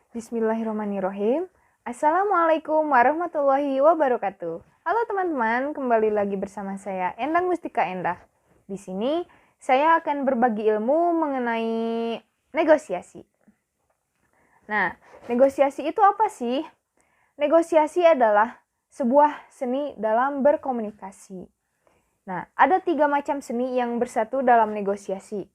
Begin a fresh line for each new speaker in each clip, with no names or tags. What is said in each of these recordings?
Bismillahirrahmanirrahim. Assalamualaikum warahmatullahi wabarakatuh. Halo teman-teman, kembali lagi bersama saya Endang Mustika Endah. Di sini saya akan berbagi ilmu mengenai negosiasi. Nah, negosiasi itu apa sih? Negosiasi adalah sebuah seni dalam berkomunikasi. Nah, ada 3 macam seni yang bersatu dalam negosiasi.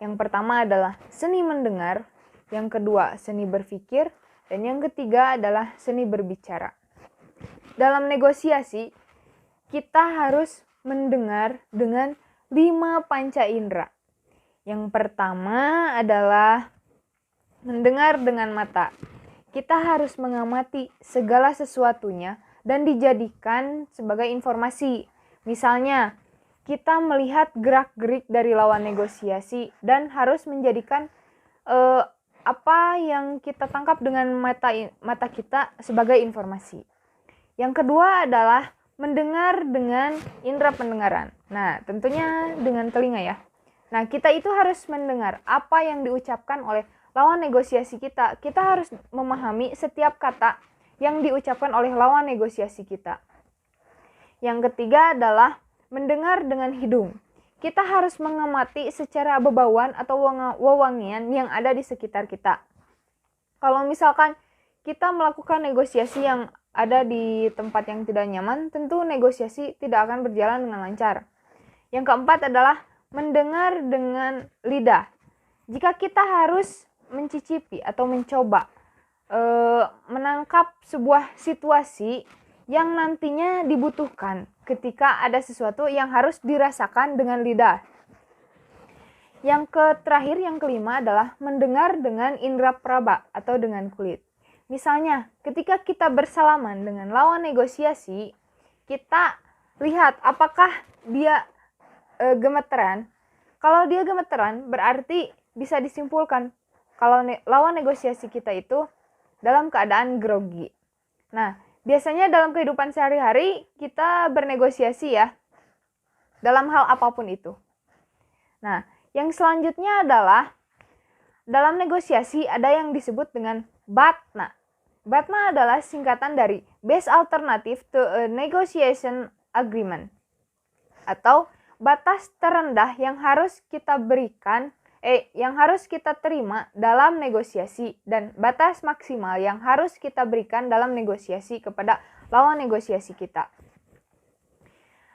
Yang pertama adalah seni mendengar, yang kedua seni berpikir, dan yang ketiga adalah seni berbicara. Dalam negosiasi, kita harus mendengar dengan 5 panca indera. Yang pertama adalah mendengar dengan mata. Kita harus mengamati segala sesuatunya dan dijadikan sebagai informasi. Misalnya, kita melihat gerak-gerik dari lawan negosiasi dan harus menjadikan apa yang kita tangkap dengan mata kita sebagai informasi. Yang kedua adalah mendengar dengan indera pendengaran. Nah, tentunya dengan telinga ya. Nah, kita itu harus mendengar apa yang diucapkan oleh lawan negosiasi kita. Kita harus memahami setiap kata yang diucapkan oleh lawan negosiasi kita. Yang ketiga adalah mendengar dengan hidung. Kita harus mengamati secara bebauan atau wewangian yang ada di sekitar kita. Kalau misalkan kita melakukan negosiasi yang ada di tempat yang tidak nyaman, tentu negosiasi tidak akan berjalan dengan lancar. Yang keempat adalah mendengar dengan lidah. Jika kita harus mencicipi atau mencoba menangkap sebuah situasi yang nantinya dibutuhkan ketika ada sesuatu yang harus dirasakan dengan lidah. Yang terakhir, yang kelima adalah mendengar dengan indera peraba atau dengan kulit. Misalnya, ketika kita bersalaman dengan lawan negosiasi, kita lihat apakah dia gemeteran. Kalau dia gemeteran, berarti bisa disimpulkan kalau lawan negosiasi kita itu dalam keadaan grogi. Nah, biasanya dalam kehidupan sehari-hari kita bernegosiasi ya, dalam hal apapun itu. Nah, yang selanjutnya adalah dalam negosiasi ada yang disebut dengan BATNA. BATNA adalah singkatan dari Best Alternative to a Negotiation Agreement, atau batas terendah yang harus kita berikan yang harus kita terima dalam negosiasi, dan batas maksimal yang harus kita berikan dalam negosiasi kepada lawan negosiasi kita.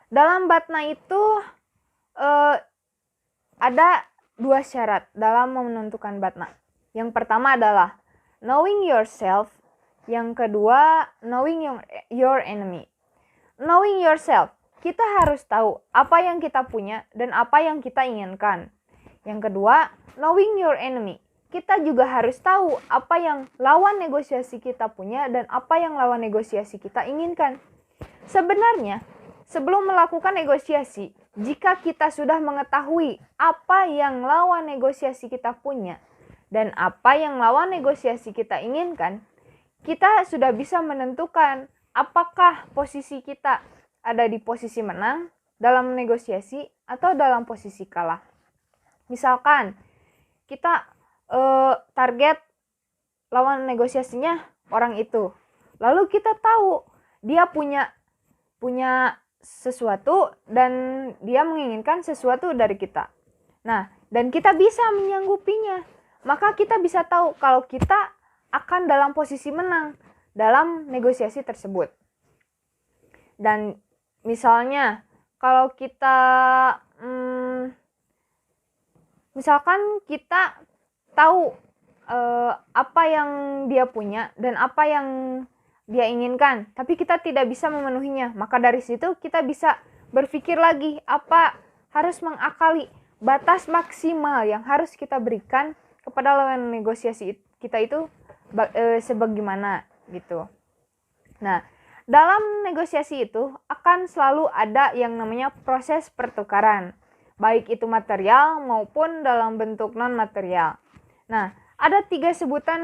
Dalam BATNA itu ada 2 syarat dalam menentukan BATNA. Yang pertama adalah knowing yourself, yang kedua knowing your enemy. Knowing yourself, kita harus tahu apa yang kita punya dan apa yang kita inginkan. Yang kedua, knowing your enemy. Kita juga harus tahu apa yang lawan negosiasi kita punya dan apa yang lawan negosiasi kita inginkan. Sebenarnya, sebelum melakukan negosiasi, jika kita sudah mengetahui apa yang lawan negosiasi kita punya dan apa yang lawan negosiasi kita inginkan, kita sudah bisa menentukan apakah posisi kita ada di posisi menang dalam negosiasi atau dalam posisi kalah. Misalkan kita target lawan negosiasinya orang itu, lalu kita tahu dia punya sesuatu dan dia menginginkan sesuatu dari kita. Nah, dan kita bisa menyanggupinya, maka kita bisa tahu kalau kita akan dalam posisi menang dalam negosiasi tersebut. Dan misalnya kalau kita misalkan kita tahu apa yang dia punya dan apa yang dia inginkan, tapi kita tidak bisa memenuhinya, maka dari situ kita bisa berpikir lagi apa harus mengakali batas maksimal yang harus kita berikan kepada lawan negosiasi kita itu sebagaimana gitu. Nah, dalam negosiasi itu akan selalu ada yang namanya proses pertukaran, baik itu material maupun dalam bentuk non-material. Nah, ada 3 sebutan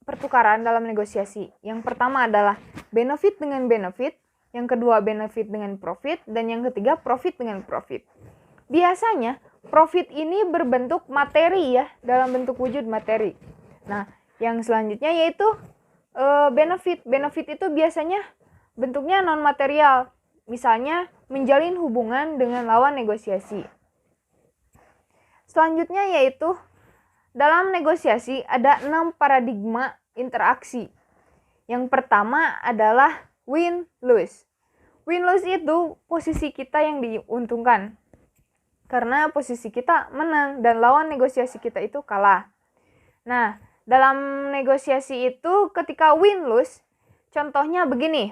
pertukaran dalam negosiasi. Yang pertama adalah benefit dengan benefit, yang kedua benefit dengan profit, dan yang ketiga profit dengan profit. Biasanya profit ini berbentuk materi ya, dalam bentuk wujud materi. Nah, Yang selanjutnya yaitu benefit. Benefit itu biasanya bentuknya non material. Misalnya menjalin hubungan dengan lawan negosiasi. Selanjutnya yaitu dalam negosiasi ada 6 paradigma interaksi. Yang pertama adalah win-lose. Win-lose itu posisi kita yang diuntungkan. Karena posisi kita menang dan lawan negosiasi kita itu kalah. Nah, dalam negosiasi itu ketika win-lose, contohnya begini.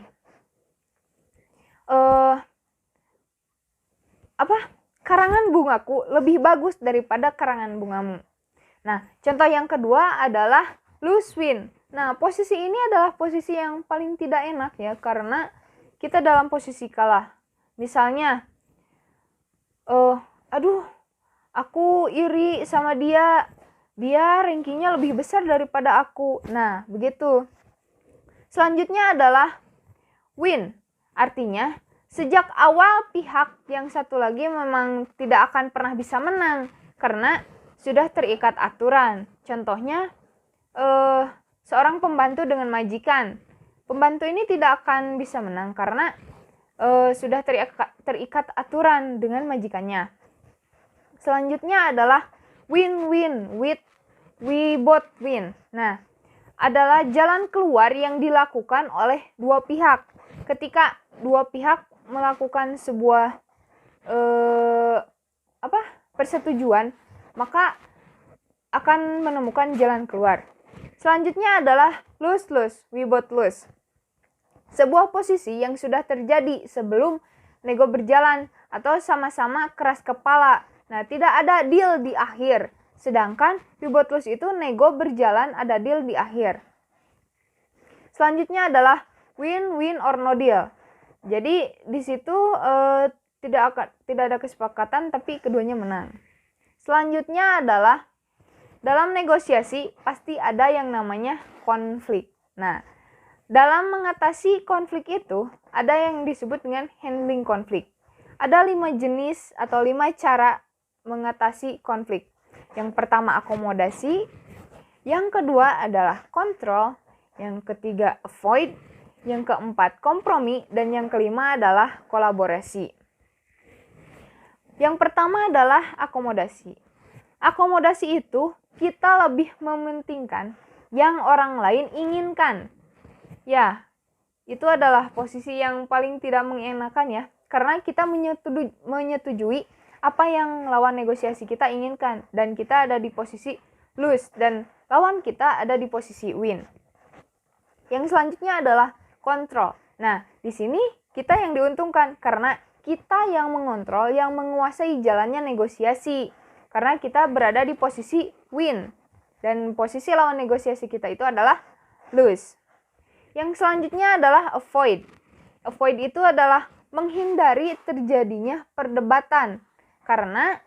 Karangan bungaku lebih bagus daripada karangan bungamu. Nah, contoh yang kedua adalah lose-win. Nah, posisi ini adalah posisi yang paling tidak enak ya, karena kita dalam posisi kalah. Misalnya, aku iri sama dia rankingnya lebih besar daripada aku. Nah, begitu. Selanjutnya adalah win. Artinya, sejak awal pihak yang satu lagi memang tidak akan pernah bisa menang karena sudah terikat aturan. Contohnya, seorang pembantu dengan majikan. Pembantu ini tidak akan bisa menang karena sudah terikat aturan dengan majikannya. Selanjutnya adalah win-win, we both win. Nah, adalah jalan keluar yang dilakukan oleh dua pihak. Ketika dua pihak melakukan sebuah persetujuan, maka akan menemukan jalan keluar. Selanjutnya adalah lose-lose, we both lose. Sebuah posisi yang sudah terjadi sebelum nego berjalan atau sama-sama keras kepala. Nah, tidak ada deal di akhir. Sedangkan we both lose itu nego berjalan, ada deal di akhir. Selanjutnya adalah win-win or no deal. Jadi di situ tidak ada kesepakatan tapi keduanya menang. Selanjutnya adalah dalam negosiasi pasti ada yang namanya konflik. Nah, dalam mengatasi konflik itu ada yang disebut dengan handling konflik. Ada 5 jenis atau 5 cara mengatasi konflik. Yang pertama akomodasi, yang kedua adalah kontrol, yang ketiga avoid, yang keempat kompromi, dan yang kelima adalah kolaborasi. Yang pertama adalah akomodasi. Akomodasi itu kita lebih mementingkan yang orang lain inginkan. Ya, itu adalah posisi yang paling tidak mengenakan ya, karena kita menyetujui apa yang lawan negosiasi kita inginkan, dan kita ada di posisi lose dan lawan kita ada di posisi win. Yang selanjutnya adalah kontrol. Nah, di sini kita yang diuntungkan karena kita yang mengontrol, yang menguasai jalannya negosiasi. Karena kita berada di posisi win. Dan posisi lawan negosiasi kita itu adalah lose. Yang selanjutnya adalah avoid. Avoid itu adalah menghindari terjadinya perdebatan. Karena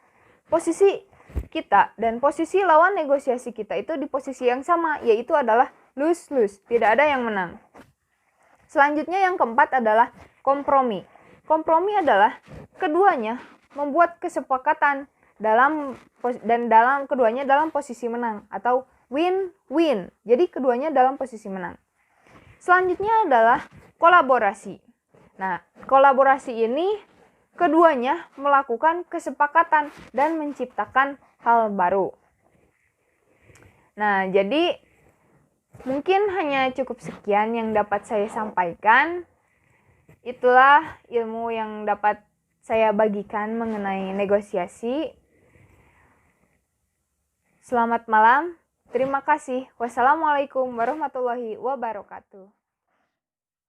posisi kita dan posisi lawan negosiasi kita itu di posisi yang sama, yaitu adalah lose-lose. Tidak ada yang menang. Selanjutnya yang keempat adalah kompromi. Kompromi adalah keduanya membuat kesepakatan keduanya dalam posisi menang atau win-win. Jadi keduanya dalam posisi menang. Selanjutnya adalah kolaborasi. Nah, kolaborasi ini keduanya melakukan kesepakatan dan menciptakan hal baru. Nah, jadi mungkin hanya cukup sekian yang dapat saya sampaikan. Itulah ilmu yang dapat saya bagikan mengenai negosiasi. Selamat malam. Terima kasih. Wassalamualaikum warahmatullahi wabarakatuh.